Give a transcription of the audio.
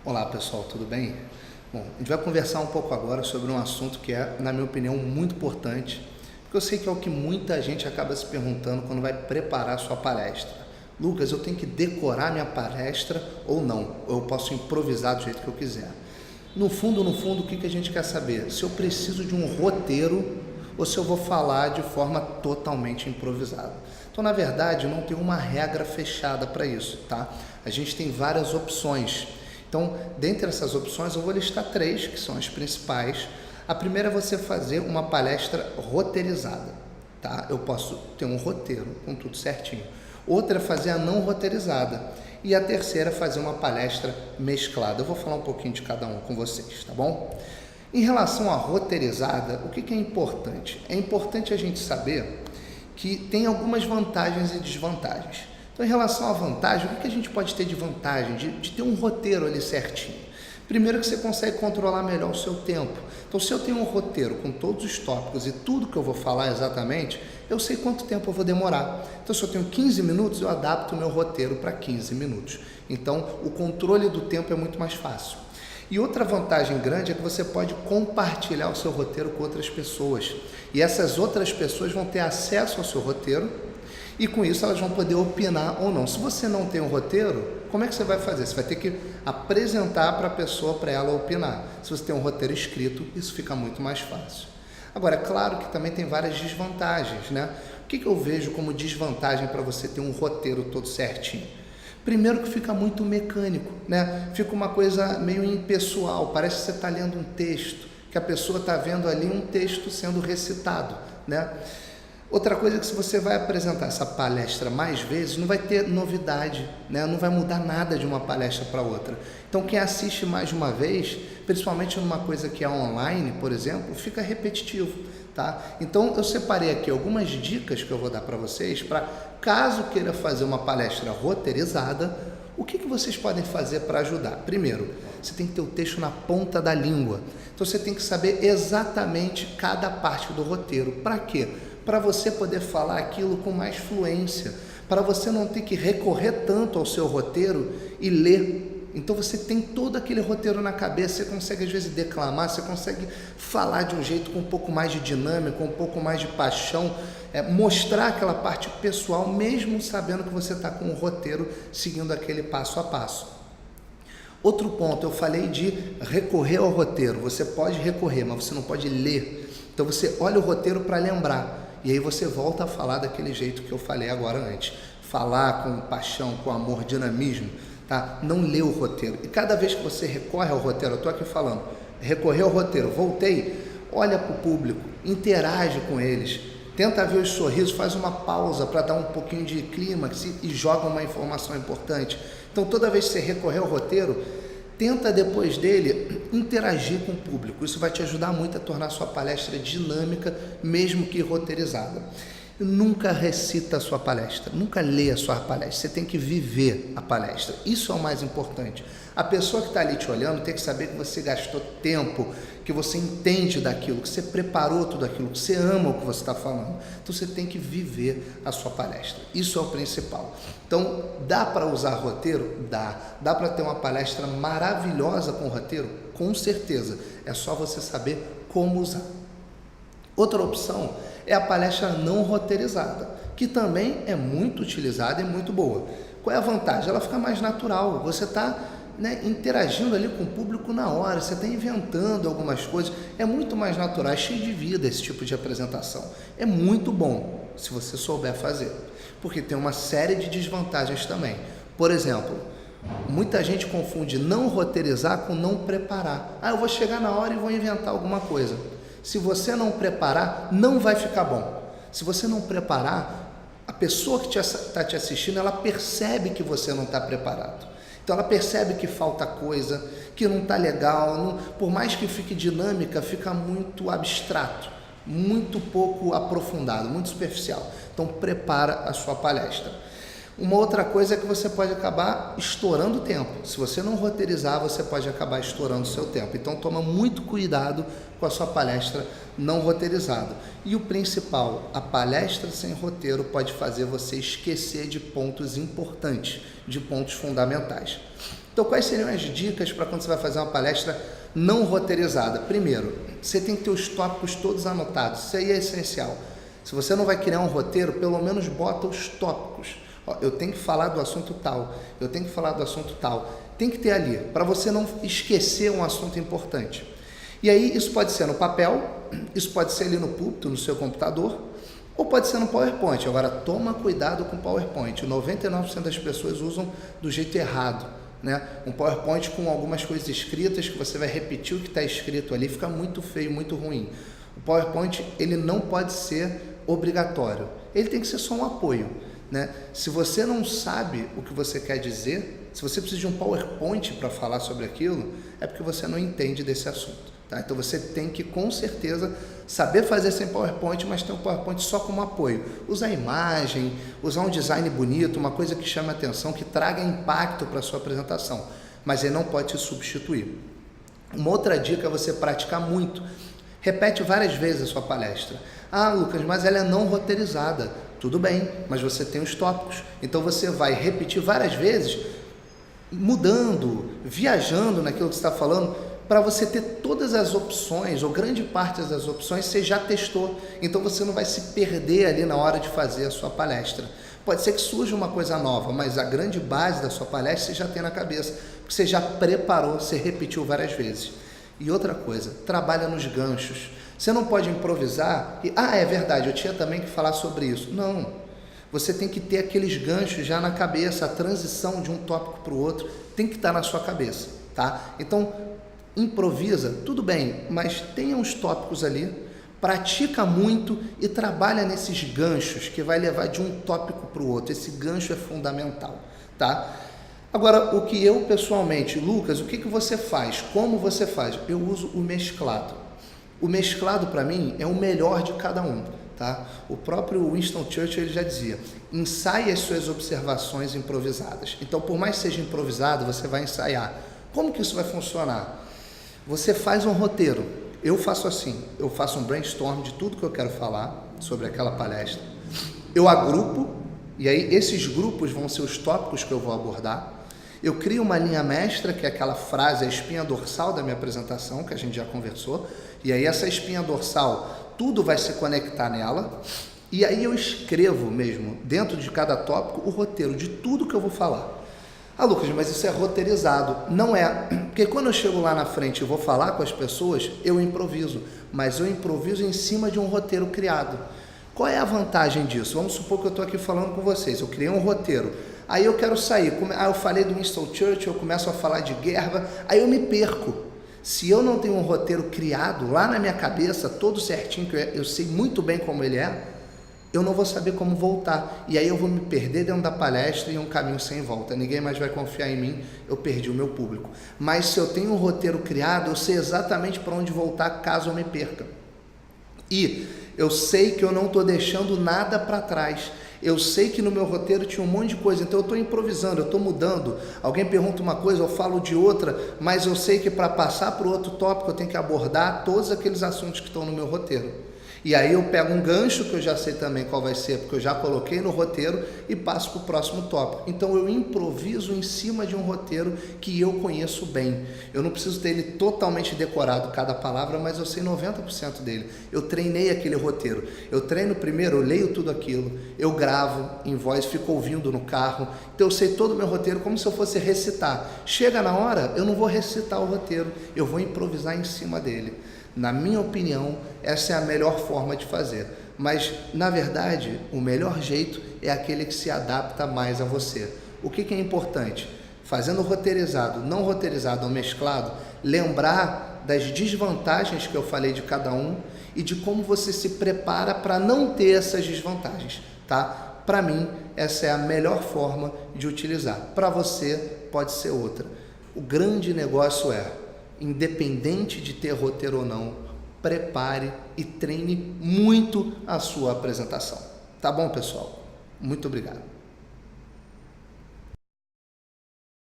Olá pessoal, tudo bem? Bom, a gente vai conversar um pouco agora sobre um assunto que é, na minha opinião, muito importante, porque eu sei que é o que muita gente acaba se perguntando quando vai preparar a sua palestra. Lucas, eu tenho que decorar minha palestra ou não? Ou eu posso improvisar do jeito que eu quiser? No fundo, o que a gente quer saber? Se eu preciso de um roteiro ou se eu vou falar de forma totalmente improvisada. Então, na verdade, não tem uma regra fechada para isso, tá? A gente tem várias opções. Então, dentre essas opções, eu vou listar 3, que são as principais. A primeira é você fazer uma palestra roteirizada, tá? Eu posso ter um roteiro com tudo certinho. Outra é fazer a não roteirizada. E a terceira é fazer uma palestra mesclada. Eu vou falar um pouquinho de cada um com vocês, tá bom? Em relação à roteirizada, o que é importante? É importante a gente saber que tem algumas vantagens e desvantagens. Então, em relação à vantagem, o que a gente pode ter de vantagem de ter um roteiro ali certinho? Primeiro que você consegue controlar melhor o seu tempo. Então, se eu tenho um roteiro com todos os tópicos e tudo que eu vou falar exatamente, eu sei quanto tempo eu vou demorar. Então, se eu tenho 15 minutos, eu adapto o meu roteiro para 15 minutos. Então, o controle do tempo é muito mais fácil. E outra vantagem grande é que você pode compartilhar o seu roteiro com outras pessoas. E essas outras pessoas vão ter acesso ao seu roteiro e com isso elas vão poder opinar ou não. Se você não tem um roteiro, como é que você vai fazer? Você vai ter que apresentar para a pessoa, para ela opinar. Se você tem um roteiro escrito, isso fica muito mais fácil. Agora, é claro que também tem várias desvantagens, né? O que eu vejo como desvantagem para você ter um roteiro todo certinho? Primeiro que fica muito mecânico, né? Fica uma coisa meio impessoal, parece que você está lendo um texto, que a pessoa está vendo ali um texto sendo recitado, né? Outra coisa é que se você vai apresentar essa palestra mais vezes, não vai ter novidade, né? Não vai mudar nada de uma palestra para outra. Então, quem assiste mais de uma vez, principalmente numa coisa que é online, por exemplo, fica repetitivo, tá? Então, eu separei aqui algumas dicas que eu vou dar para vocês, para caso queira fazer uma palestra roteirizada, o que vocês podem fazer para ajudar? Primeiro, você tem que ter o texto na ponta da língua. Então, você tem que saber exatamente cada parte do roteiro. Para quê? Para você poder falar aquilo com mais fluência, para você não ter que recorrer tanto ao seu roteiro e ler. Então você tem todo aquele roteiro na cabeça, você consegue às vezes declamar, você consegue falar de um jeito com um pouco mais de dinâmica, um pouco mais de paixão, mostrar aquela parte pessoal, mesmo sabendo que você está com o roteiro seguindo aquele passo a passo. Outro ponto, eu falei de recorrer ao roteiro. Você pode recorrer, mas você não pode ler. Então você olha o roteiro para lembrar. E aí você volta a falar daquele jeito que eu falei agora antes. Falar com paixão, com amor, dinamismo, tá? Não ler o roteiro. E cada vez que você recorre ao roteiro, eu estou aqui falando, recorrer ao roteiro, voltei, olha para o público, interage com eles, tenta ver os sorrisos, faz uma pausa para dar um pouquinho de clímax e joga uma informação importante. Então toda vez que você recorrer ao roteiro, tenta depois dele interagir com o público. Isso vai te ajudar muito a tornar a sua palestra dinâmica, mesmo que roteirizada. Nunca recita a sua palestra, nunca lê a sua palestra. Você tem que viver a palestra. Isso é o mais importante. A pessoa que está ali te olhando tem que saber que você gastou tempo, que você entende daquilo, que você preparou tudo aquilo, que você ama o que você está falando. Então você tem que viver a sua palestra. Isso é o principal. Então, dá para usar roteiro? Dá. Dá para ter uma palestra maravilhosa com roteiro? Com certeza. É só você saber como usar. Outra opção é a palestra não roteirizada, que também é muito utilizada e muito boa. Qual é a vantagem? Ela fica mais natural. Você está interagindo ali com o público na hora, você está inventando algumas coisas. É muito mais natural, é cheio de vida esse tipo de apresentação. É muito bom se você souber fazer, porque tem uma série de desvantagens também. Por exemplo, muita gente confunde não roteirizar com não preparar. Eu vou chegar na hora e vou inventar alguma coisa. Se você não preparar, não vai ficar bom. Se você não preparar, a pessoa que está te assistindo, ela percebe que você não está preparado. Então ela percebe que falta coisa, que não está legal, por mais que fique dinâmica, fica muito abstrato, muito pouco aprofundado, muito superficial. Então prepara a sua palestra. Uma outra coisa é que você pode acabar estourando o tempo. Se você não roteirizar, você pode acabar estourando o seu tempo. Então toma muito cuidado com a sua palestra não roteirizada. E o principal, a palestra sem roteiro pode fazer você esquecer de pontos importantes, de pontos fundamentais. Então, quais seriam as dicas para quando você vai fazer uma palestra não roteirizada? Primeiro, você tem que ter os tópicos todos anotados, isso aí é essencial. Se você não vai criar um roteiro, pelo menos bota os tópicos. Ó, eu tenho que falar do assunto tal, eu tenho que falar do assunto tal. Tem que ter ali, para você não esquecer um assunto importante. E aí, isso pode ser no papel, isso pode ser ali no púlpito, no seu computador, ou pode ser no PowerPoint. Agora, toma cuidado com o PowerPoint. 99% das pessoas usam do jeito errado, né? Um PowerPoint com algumas coisas escritas, que você vai repetir o que está escrito ali, fica muito feio, muito ruim. O PowerPoint, ele não pode ser obrigatório. Ele tem que ser só um apoio, né? Se você não sabe o que você quer dizer, se você precisa de um PowerPoint para falar sobre aquilo, é porque você não entende desse assunto. Tá? Então você tem que, com certeza, saber fazer sem PowerPoint, mas ter um PowerPoint só como apoio. Usar imagem, usar um design bonito, uma coisa que chame a atenção, que traga impacto para a sua apresentação, mas ele não pode te substituir. Uma outra dica é você praticar muito. Repete várias vezes a sua palestra. Ah, Lucas, mas ela é não roteirizada. Tudo bem, mas você tem os tópicos. Então você vai repetir várias vezes, mudando, viajando naquilo que você está falando, para você ter todas as opções, ou grande parte das opções, você já testou. Então você não vai se perder ali na hora de fazer a sua palestra. Pode ser que surja uma coisa nova, mas a grande base da sua palestra você já tem na cabeça, porque você já preparou, você repetiu várias vezes. E outra coisa, trabalha nos ganchos. Você não pode improvisar e, é verdade, eu tinha também que falar sobre isso. Não, você tem que ter aqueles ganchos já na cabeça, a transição de um tópico para o outro tem que estar na sua cabeça, tá? Então, improvisa, tudo bem, mas tenha uns tópicos ali, pratica muito e trabalha nesses ganchos que vai levar de um tópico para o outro. Esse gancho é fundamental, tá? Agora, o que eu pessoalmente, Lucas, o que você faz? Como você faz? Eu uso o mesclado. O mesclado, para mim, é o melhor de cada um, tá? O próprio Winston Churchill ele já dizia, ensaie as suas observações improvisadas. Então, por mais que seja improvisado, você vai ensaiar. Como que isso vai funcionar? Você faz um roteiro. Eu faço assim, eu faço um brainstorm de tudo que eu quero falar sobre aquela palestra. Eu agrupo, e aí esses grupos vão ser os tópicos que eu vou abordar. Eu crio uma linha mestra, que é aquela frase, a espinha dorsal da minha apresentação, que a gente já conversou. E aí essa espinha dorsal, tudo vai se conectar nela. E aí eu escrevo mesmo, dentro de cada tópico, o roteiro de tudo que eu vou falar. Ah, Lucas, mas isso é roteirizado. Não é, porque quando eu chego lá na frente e vou falar com as pessoas, eu improviso. Mas eu improviso em cima de um roteiro criado. Qual é a vantagem disso? Vamos supor que eu estou aqui falando com vocês, eu criei um roteiro. Aí eu quero sair, eu falei do Winston Churchill, eu começo a falar de guerra, aí eu me perco. Se eu não tenho um roteiro criado lá na minha cabeça, todo certinho, que eu sei muito bem como ele é, eu não vou saber como voltar. E aí eu vou me perder dentro da palestra e um caminho sem volta. Ninguém mais vai confiar em mim, eu perdi o meu público. Mas se eu tenho um roteiro criado, eu sei exatamente para onde voltar caso eu me perca. E eu sei que eu não estou deixando nada para trás. Eu sei que no meu roteiro tinha um monte de coisa, então eu estou improvisando, eu estou mudando. Alguém pergunta uma coisa, eu falo de outra, mas eu sei que para passar para o outro tópico eu tenho que abordar todos aqueles assuntos que estão no meu roteiro. E aí eu pego um gancho, que eu já sei também qual vai ser, porque eu já coloquei no roteiro, e passo para o próximo tópico. Então eu improviso em cima de um roteiro que eu conheço bem. Eu não preciso ter ele totalmente decorado, cada palavra, mas eu sei 90% dele. Eu treinei aquele roteiro. Eu treino primeiro, eu leio tudo aquilo, eu gravo em voz, fico ouvindo no carro. Então eu sei todo o meu roteiro como se eu fosse recitar. Chega na hora, eu não vou recitar o roteiro, eu vou improvisar em cima dele. Na minha opinião, essa é a melhor forma de fazer. Mas, na verdade, o melhor jeito é aquele que se adapta mais a você. O que é importante? Fazendo roteirizado, não roteirizado ou mesclado, lembrar das desvantagens que eu falei de cada um e de como você se prepara para não ter essas desvantagens, tá? Para mim, essa é a melhor forma de utilizar. Para você, pode ser outra. O grande negócio é, independente de ter roteiro ou não, prepare e treine muito a sua apresentação. Tá bom, pessoal? Muito obrigado.